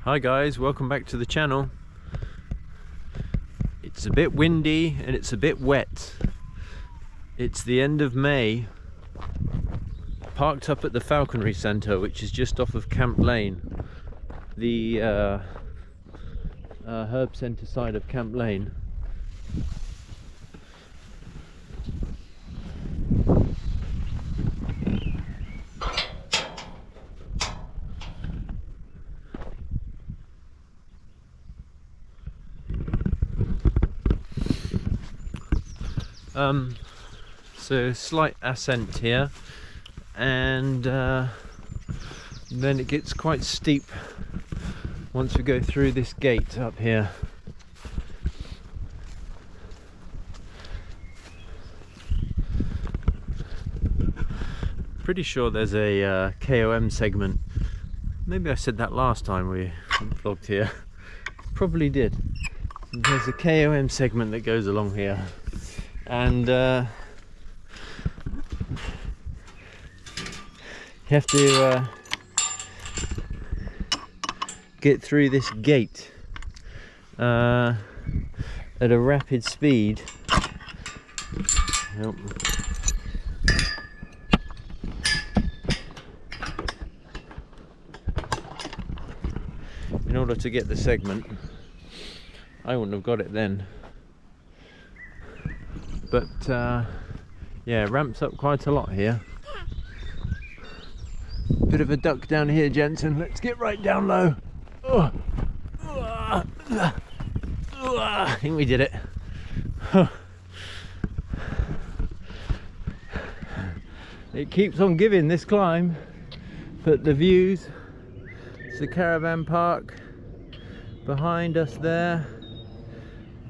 Hi guys, welcome back to the channel. It's a bit windy and it's a bit wet. It's the end of May. Parked up at the Falconry Centre, which is just off of Camp Lane, the herb centre side of Camp Lane. So slight ascent here, and then it gets quite steep once we go through this gate up here. Pretty sure there's a KOM segment. Maybe I said that last time we vlogged here. Probably did. There's a KOM segment that goes along here. And you have to get through this gate at a rapid speed. Nope. In order to get the segment. I wouldn't have got it then. But yeah, ramps up quite a lot here. Bit of a duck down here, Jensen. Let's get right down low. I think we did it. It keeps on giving, this climb, but the views. It's the caravan park behind us there,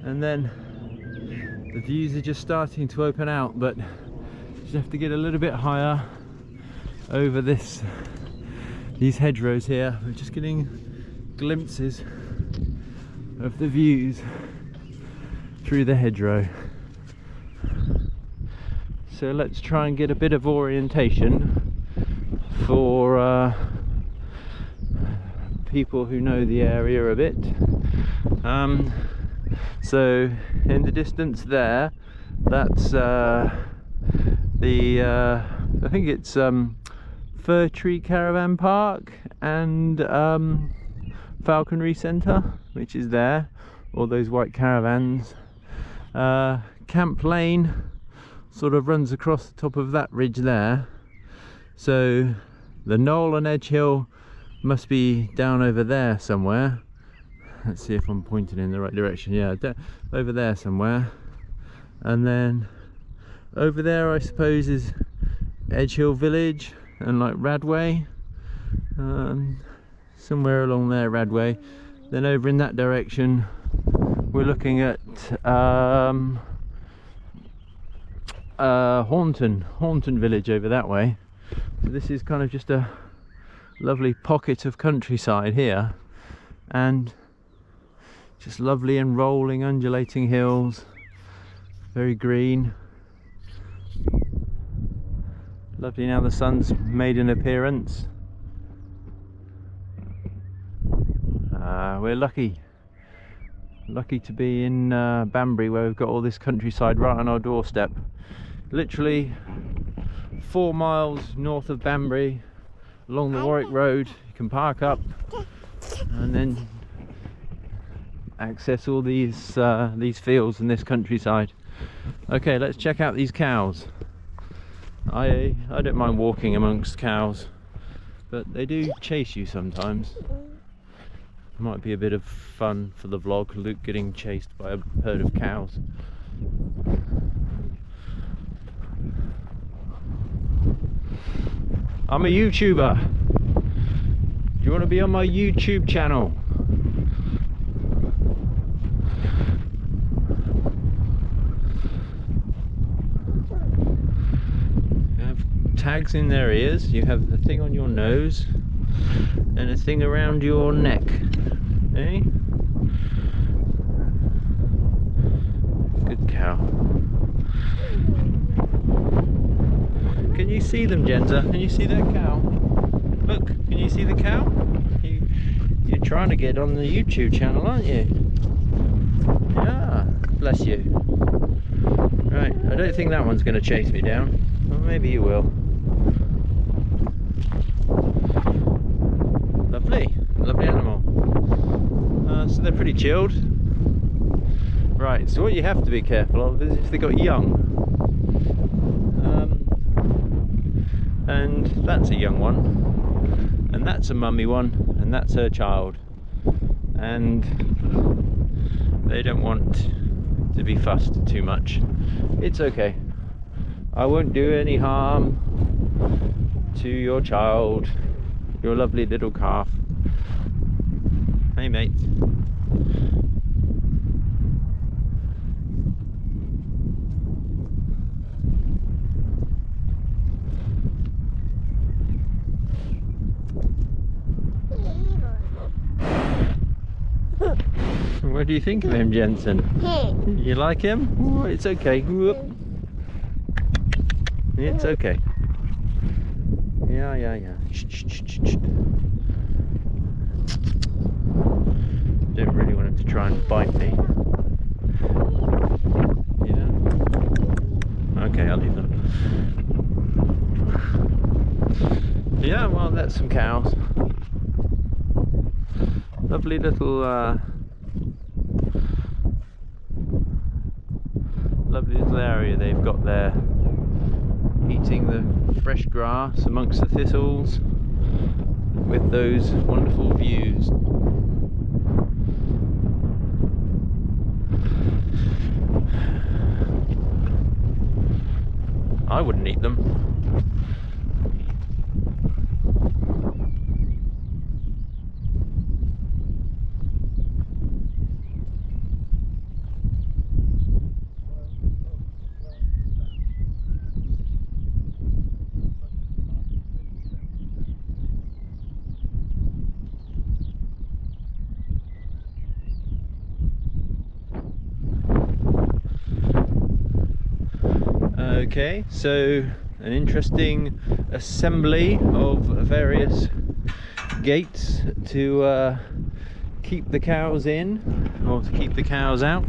and then the views are just starting to open out, but just have to get a little bit higher over these hedgerows here. We're just getting glimpses of the views through the hedgerow. So let's try and get a bit of orientation for people who know the area a bit. So in the distance there, that's I think it's Fir Tree Caravan Park and Falconry Centre, which is there, all those white caravans. Camp Lane sort of runs across the top of that ridge there, so the knoll and Edge Hill must be down over there somewhere. Let's see if I'm pointing in the right direction. Yeah, over there somewhere. And then over there, I suppose, is Edge Hill Village and like Radway. Somewhere along there, Radway. Then over in that direction, we're looking at Hornton Village over that way. So this is kind of just a lovely pocket of countryside here, and just lovely and rolling, undulating hills, very green. Lovely now the sun's made an appearance. We're lucky to be in Banbury, where we've got all this countryside right on our doorstep. Literally 4 miles north of Banbury, along the Warwick Road. You can park up and then access all these fields and this countryside. Okay, let's check out these cows. I don't mind walking amongst cows, but they do chase you sometimes. Might be a bit of fun for the vlog, Luke getting chased by a herd of cows. I'm a YouTuber. Do you want to be on my YouTube channel? Tags in their ears, you have the thing on your nose and a thing around your neck, eh? Good cow. Can you see them, Genza? Can you see that cow? Look, can you see the cow? You're trying to get on the YouTube channel, aren't you? Yeah, bless you. Right, I don't think that one's going to chase me down. Well, maybe you will. Lovely, lovely animal. So they're pretty chilled. Right, so what you have to be careful of is if they've got young. And that's a young one, and that's a mummy one, and that's her child, and they don't want to be fussed too much. It's okay. I won't do any harm to your child, your lovely little calf. Hey mate. What do you think of him, Jensen? You like him? Oh, it's okay. Whoop. It's okay. Yeah. Shh. Don't really want him to try and bite me. Yeah. Okay, I'll leave them. Yeah, well, that's some cows. Lovely little lovely little area they've got there, eating the fresh grass amongst the thistles with those wonderful views. I wouldn't eat them. Okay, so an interesting assembly of various gates to keep the cows in, or to keep the cows out.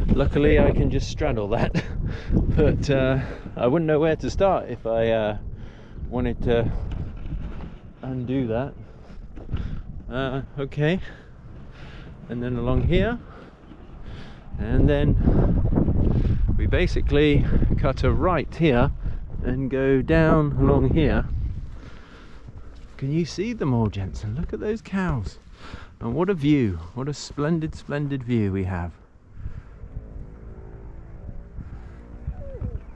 Luckily I can just straddle that, but I wouldn't know where to start if I wanted to undo that. Okay, and then along here. And then we basically cut a right here and go down along here. Can you see them all, Jensen? Look at those cows. And what a view. What a splendid, splendid view we have.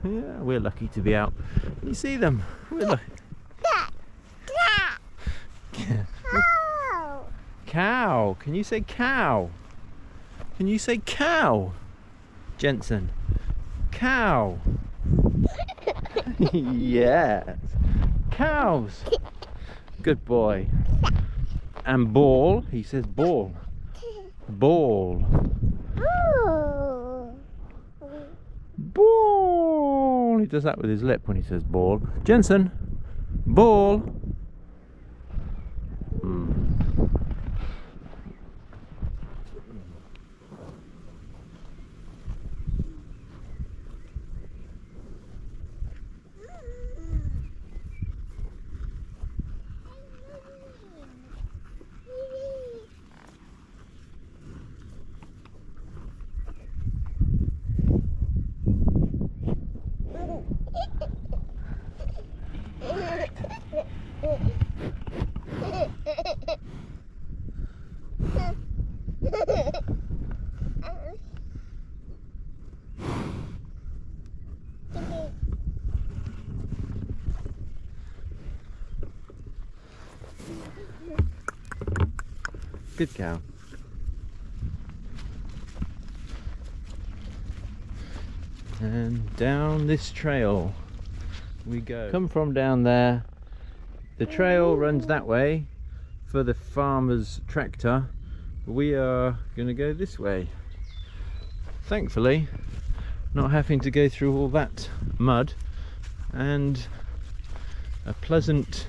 Yeah, we're lucky to be out. Can you see them? We're lucky. Cow. Can you say cow? Can you say cow, Jensen? Cow. Yes. Cows. Good boy. And ball. He says ball. Ball. Ball. He does that with his lip when he says ball. Jensen. Ball. Good cow. And down this trail we go. Come from down there. The trail runs that way for the farmer's tractor. We are going to go this way. Thankfully, not having to go through all that mud, and a pleasant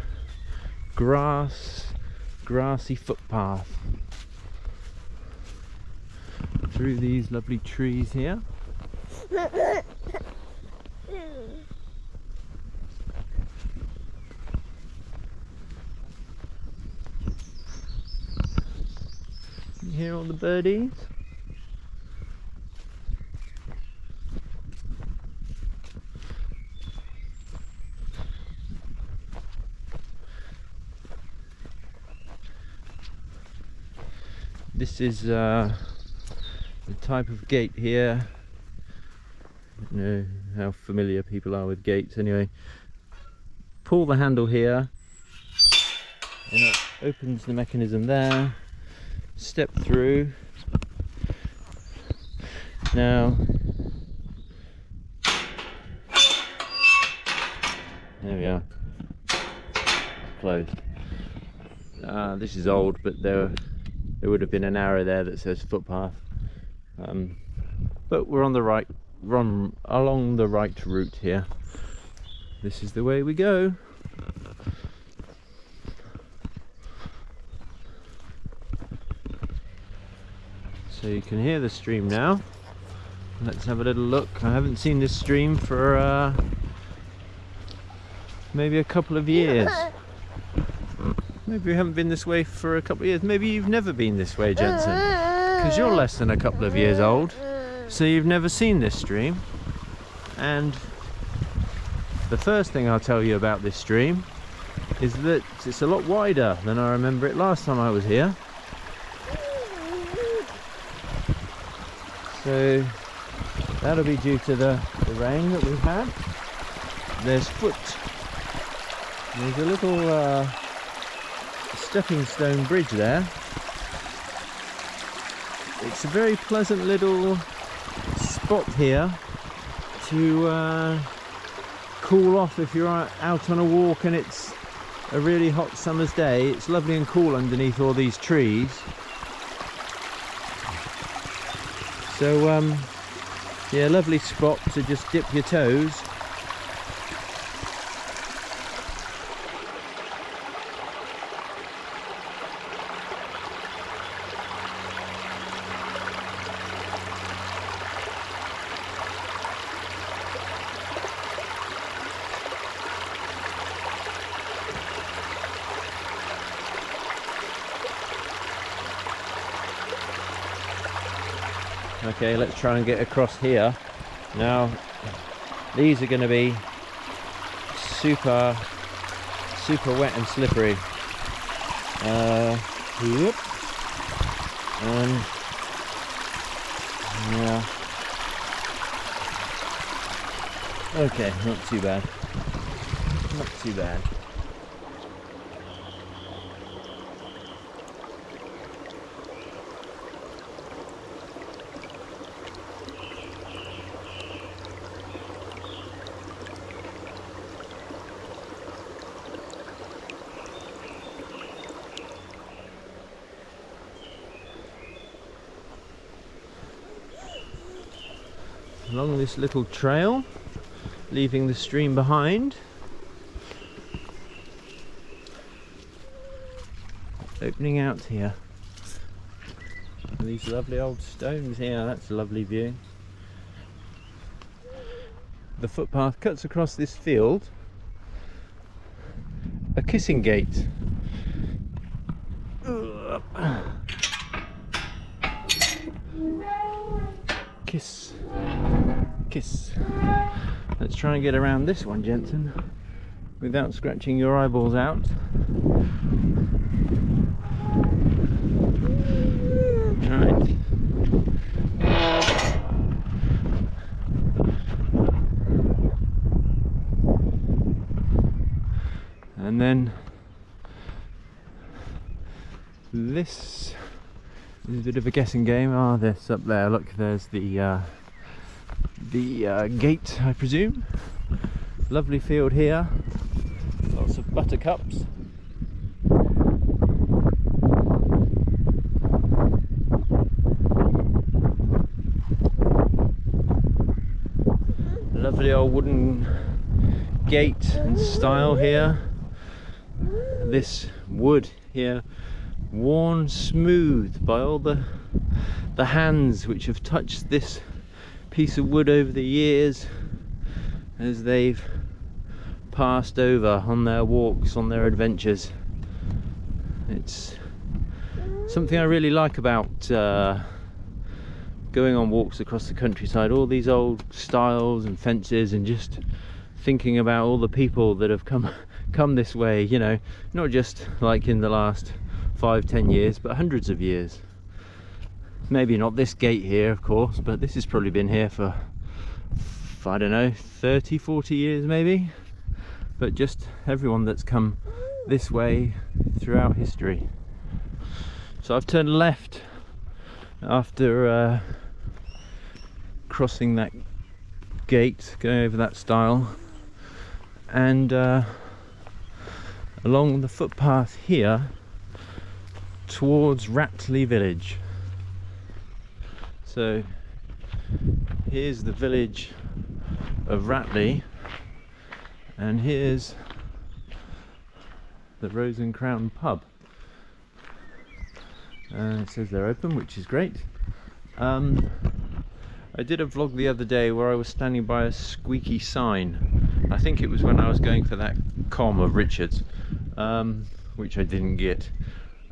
grassy footpath through these lovely trees here. You hear all the birdies? This is the type of gate here. I don't know how familiar people are with gates. Anyway, pull the handle here and it opens the mechanism there. Step through. Now, there we are. Closed. This is old, but there would have been an arrow there that says footpath. But we're on the right, along the right route here. This is the way we go. So you can hear the stream now. Let's have a little look. I haven't seen this stream for maybe a couple of years. Maybe we haven't been this way for a couple of years. Maybe you've never been this way, Jensen, because you're less than a couple of years old, so you've never seen this stream. And the first thing I'll tell you about this stream is that it's a lot wider than I remember it last time I was here. So that'll be due to the rain that we've had. There's a little stepping stone bridge there. It's a very pleasant little spot here to cool off if you're out on a walk and it's a really hot summer's day. It's lovely and cool underneath all these trees. So yeah, lovely spot to just dip your toes. Okay, let's try and get across here. Now, these are going to be super wet and slippery. Yep. And yeah. Okay, not too bad. Not too bad. Along this little trail, leaving the stream behind. Opening out here. These lovely old stones here, that's a lovely view. The footpath cuts across this field. A kissing gate. Kiss. Kiss. Let's try and get around this one, Jensen, without scratching your eyeballs out. Right. And then this is a bit of a guessing game. Ah, this up there, look, there's the gate, I presume. Lovely field here, lots of buttercups. Lovely old wooden gate and style here. this wood here worn smooth by all the hands which have touched this piece of wood over the years as they've passed over on their walks, on their adventures. It's something I really like about going on walks across the countryside, all these old stiles and fences, and just thinking about all the people that have come this way, you know, not just like in the last 5-10 years, but hundreds of years. Maybe not this gate here, of course, but this has probably been here for, I don't know, 30-40 years maybe. But just everyone that's come this way throughout history. So I've turned left after crossing that gate, going over that stile, and along the footpath here towards Ratley village. So here's the village of Ratley, and here's the Rose and Crown pub. It says they're open, which is great. I did a vlog the other day where I was standing by a squeaky sign. I think it was when I was going for that com of Richard's, which I didn't get.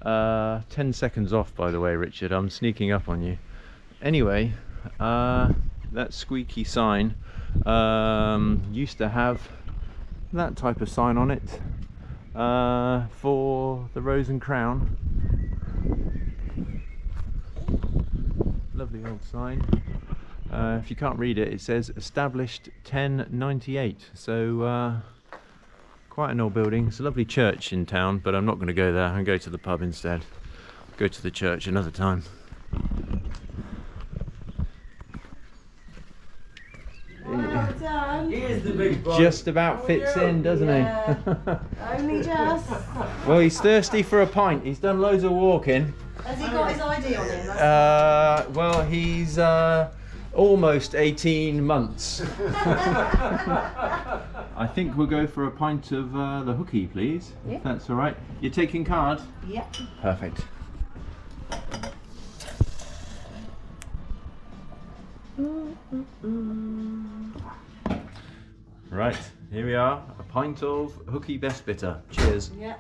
10 seconds off, by the way, Richard, I'm sneaking up on you. Anyway, that squeaky sign used to have that type of sign on it for the Rose and Crown. Lovely old sign. If you can't read it, it says established 1098, so quite an old building. It's a lovely church in town, but I'm not going to go there. I'll go to the pub instead. Go to the church another time. Well done. Here's the big boy. Just about fits in, doesn't Yeah. Only just. he? Well, he's thirsty for a pint. He's done loads of walking. Has he got his ID on him? Well, he's almost 18 months. I think we'll go for a pint of the hooky, please. Yeah. If that's all right. You're taking card? Yep. Perfect. Right, here we are. A pint of hooky best bitter. Cheers. Yep.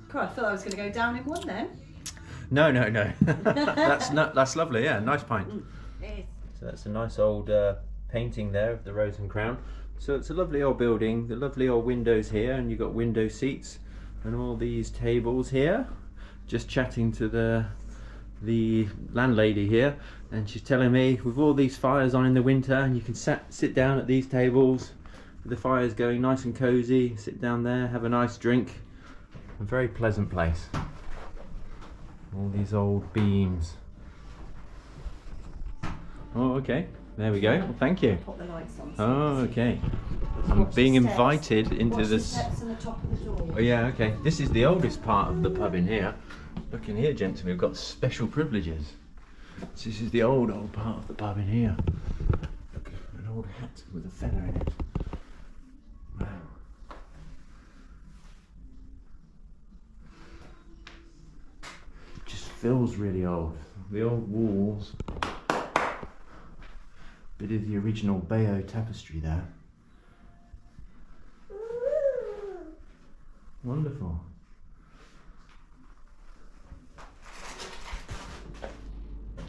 Cool, I thought I was going to go down in one then. No. That's lovely. Yeah, nice pint. It is. So that's a nice old painting there of the Rose and Crown. So it's a lovely old building, the lovely old windows here, and you've got window seats and all these tables here. Just chatting to the landlady here, and she's telling me with all these fires on in the winter, and you can sit down at these tables with the fires going nice and cozy, sit down there, have a nice drink. A very pleasant place. All these old beams. Oh, okay. There we go. Well, thank you. Put the lights on. Oh, okay. I'm being invited into Watch this. the steps and the top of the door. Oh, yeah, okay. This is the oldest part of the pub in here. Look in here, gentlemen. We've got special privileges. So this is the old part of the pub in here. Look, an old hat with a feather in it. Wow. It just feels really old. The old walls. Bit of the original Bayeux tapestry there. Wonderful.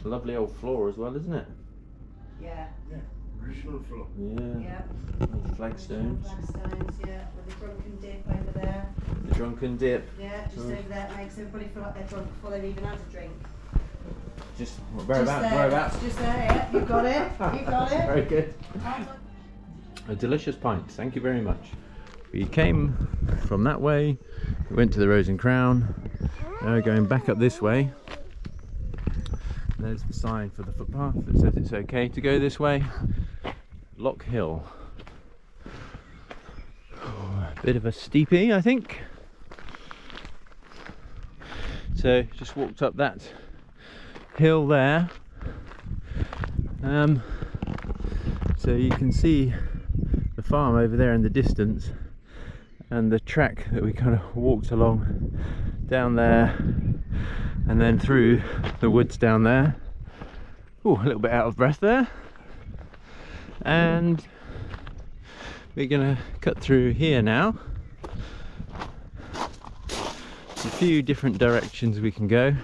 A lovely old floor as well, isn't it? Yeah. Yeah, original floor. Yeah. Yeah. Old flagstones. Flagstones, yeah. With the drunken dip over there. The drunken dip. Yeah, just over there. It makes everybody feel like they're drunk before they've even had a drink. Just Just whereabouts? there. Whereabouts? Just there, yeah. You got it. You got it. Very good. A delicious pint. Thank you very much. We came from that way. We went to the Rose and Crown. Now we're going back up this way. There's the sign for the footpath that says it's okay to go this way. Lock Hill. Bit of a steepy, I think. So just walked up that hill there. So you can see the farm over there in the distance, and the track that we kind of walked along down there and then through the woods down there. Oh, a little bit out of breath there. And we're gonna cut through here now. There's a few different directions we can go.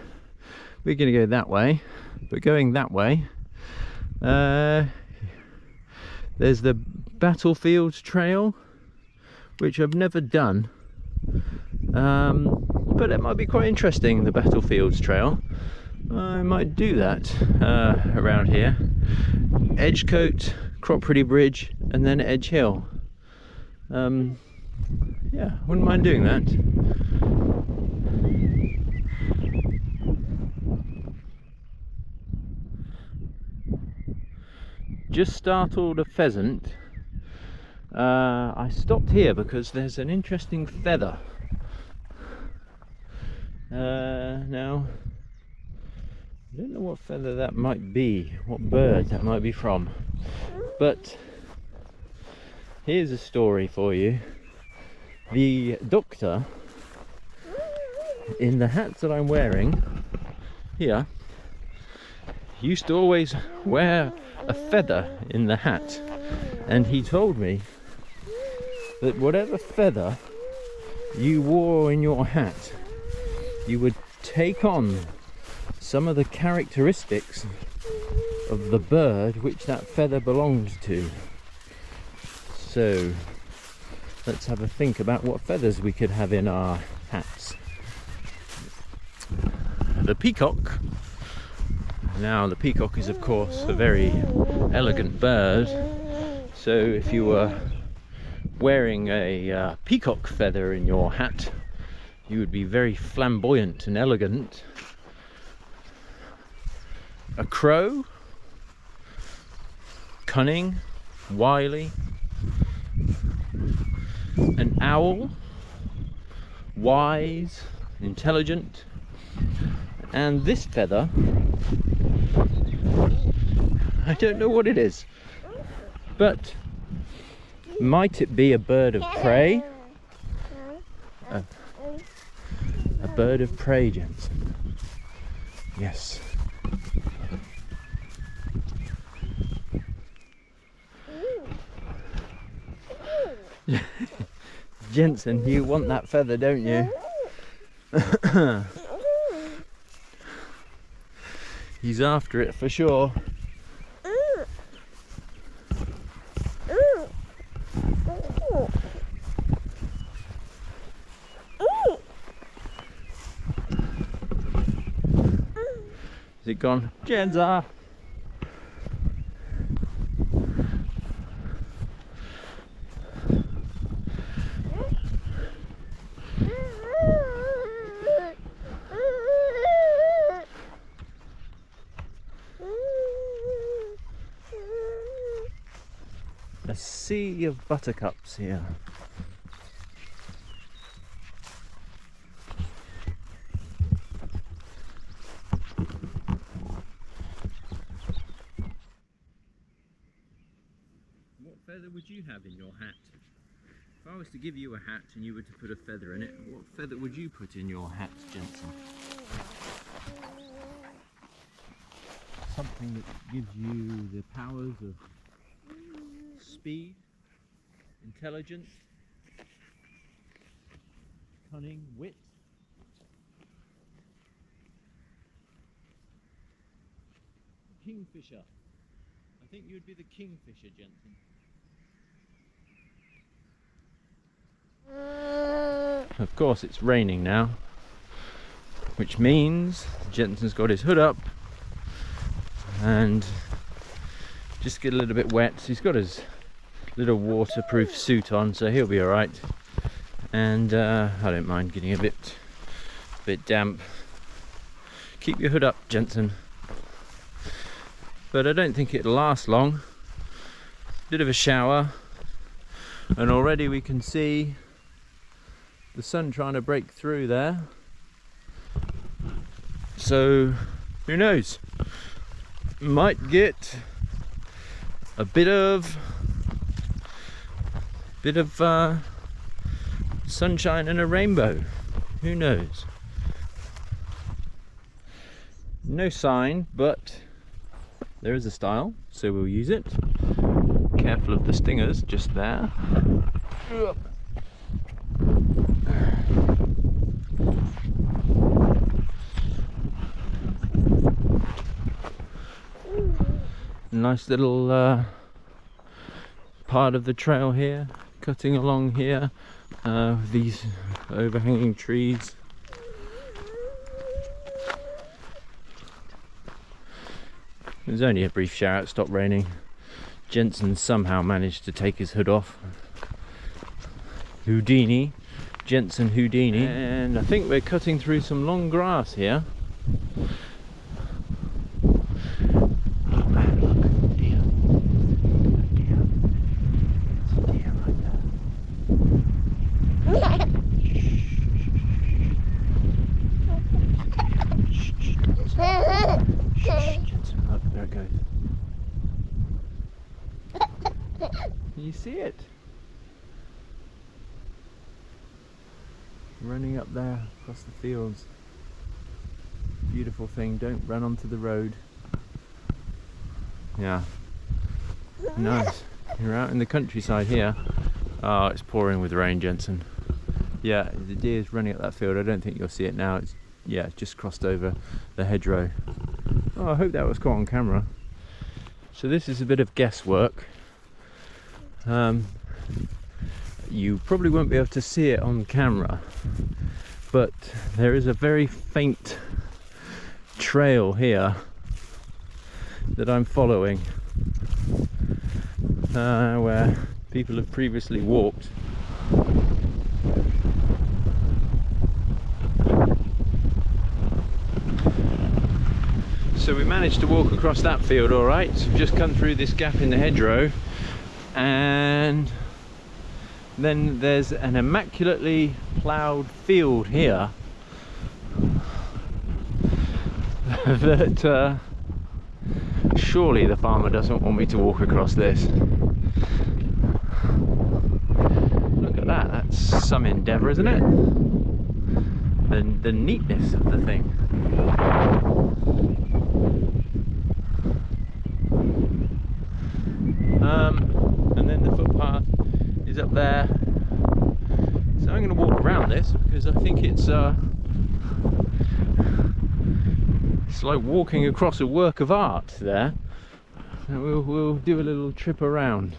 We're gonna go that way, but going that way, there's the Battlefields Trail, which I've never done, but it might be quite interesting, the Battlefields Trail. I might do that around here. Edgecote, Cropredy Bridge, and then Edge Hill. Yeah, wouldn't mind doing that. Just startled a pheasant. I stopped here because there's an interesting feather. Now, I don't know what feather that might be, what bird that might be from, but here's a story for you. The doctor in the hat that I'm wearing here used to always wear a feather in the hat, and he told me that whatever feather you wore in your hat, you would take on some of the characteristics of the bird which that feather belongs to. So let's have a think about what feathers we could have in our hats. The peacock. Now, the peacock is of course a very elegant bird, so if you were wearing a peacock feather in your hat, you would be very flamboyant and elegant. A crow, cunning, wily. An owl, wise, intelligent. And this feather, I don't know what it is, but might it be a bird of prey? A bird of prey, Jensen. Yes. Jensen, you want that feather, don't you? He's after it for sure. Is it gone? Jenza! A sea of buttercups here. What feather would you have in your hat? If I was to give you a hat and you were to put a feather in it, what feather would you put in your hat, Jensen? Something that gives you the powers of speed, intelligence, cunning, wit. Kingfisher. I think you'd be the kingfisher, Jensen. Of course it's raining now, which means Jensen's got his hood up and just get a little bit wet. He's got his little waterproof suit on, so he'll be alright. And I don't mind getting a bit damp. Keep your hood up, Jensen. But I don't think it'll last long. Bit of a shower, and already we can see the sun trying to break through there. So who knows? Might get a bit of bit of sunshine and a rainbow. Who knows? No sign, but there is a style, so we'll use it. Careful of the stingers just there. Nice little part of the trail here, cutting along here with these overhanging trees. It was only a brief shower, it stopped raining. Jensen somehow managed to take his hood off. Houdini, Jensen Houdini. And I think we're cutting through some long grass here. Oh man, look, deer. Deer. There's a deer right there. Jensen, look, there it goes. You see it? Running up there across the fields. Beautiful thing, don't run onto the road. Yeah. Nice. You're out in the countryside here. Oh, it's pouring with rain, Jensen. Yeah, the deer's running up that field. I don't think you'll see it now. It's, yeah, it's just crossed over the hedgerow. Oh, I hope that was caught on camera. So this is a bit of guesswork. You probably won't be able to see it on camera, but there is a very faint trail here that I'm following, where people have previously walked. So we managed to walk across that field all right. So we've just come through this gap in the hedgerow, and then there's an immaculately ploughed field here that surely the farmer doesn't want me to walk across this. Look at that, that's some endeavour, isn't it? The neatness of the thing. And then the footpath is up there, so I'm going to walk around this because I think it's like walking across a work of art there. So we'll do a little trip around.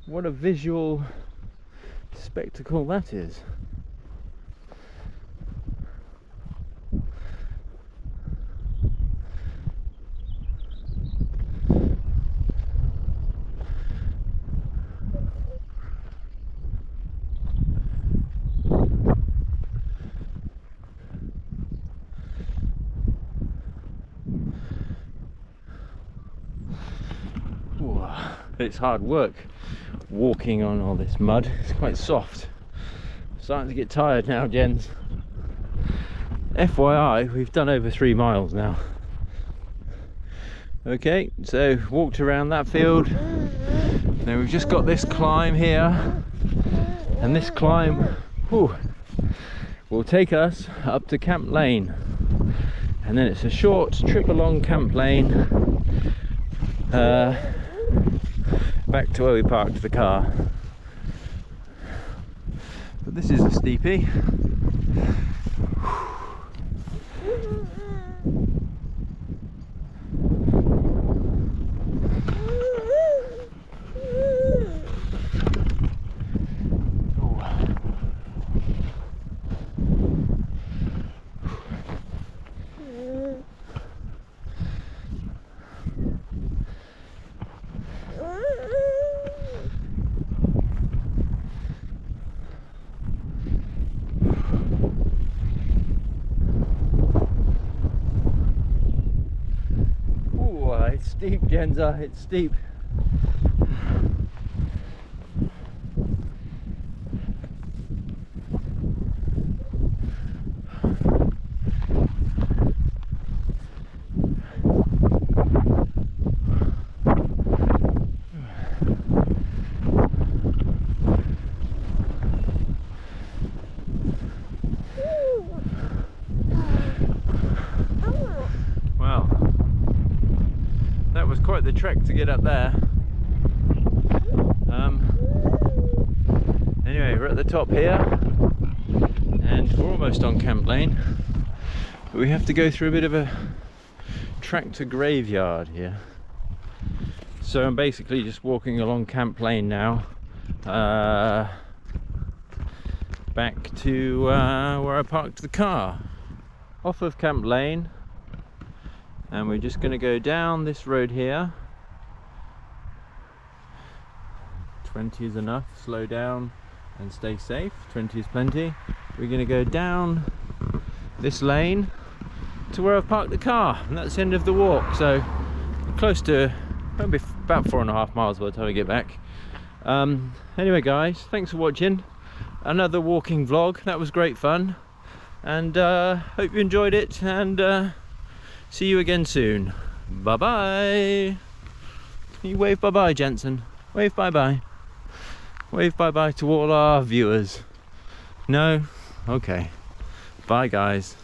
What a visual spectacle that is. It's hard work walking on all this mud. It's quite soft. I'm starting to get tired now, Jens. FYI, we've done over 3 miles now. Okay, so walked around that field. Now we've just got this climb here, and this climb will take us up to Camp Lane, and then it's a short trip along Camp Lane back to where we parked the car. But this is a steepie. It's steep, Genza, it's steep. the trek to get up there. Anyway, we're at the top here and we're almost on Camp Lane, but we have to go through a bit of a tractor graveyard here. So I'm basically just walking along Camp Lane now, back to where I parked the car. Off of Camp Lane, and we're just going to go down this road here. 20 is enough, slow down and stay safe. 20 is plenty. We're going to go down this lane to where I've parked the car, and that's the end of the walk. So close to, maybe about 4.5 miles by the time we get back. Anyway guys, thanks for watching another walking vlog. That was great fun, and hope you enjoyed it, and see you again soon. Bye bye. Can you wave bye bye, Jensen? Wave bye bye. Wave bye bye to all our viewers. No? Okay. Bye guys.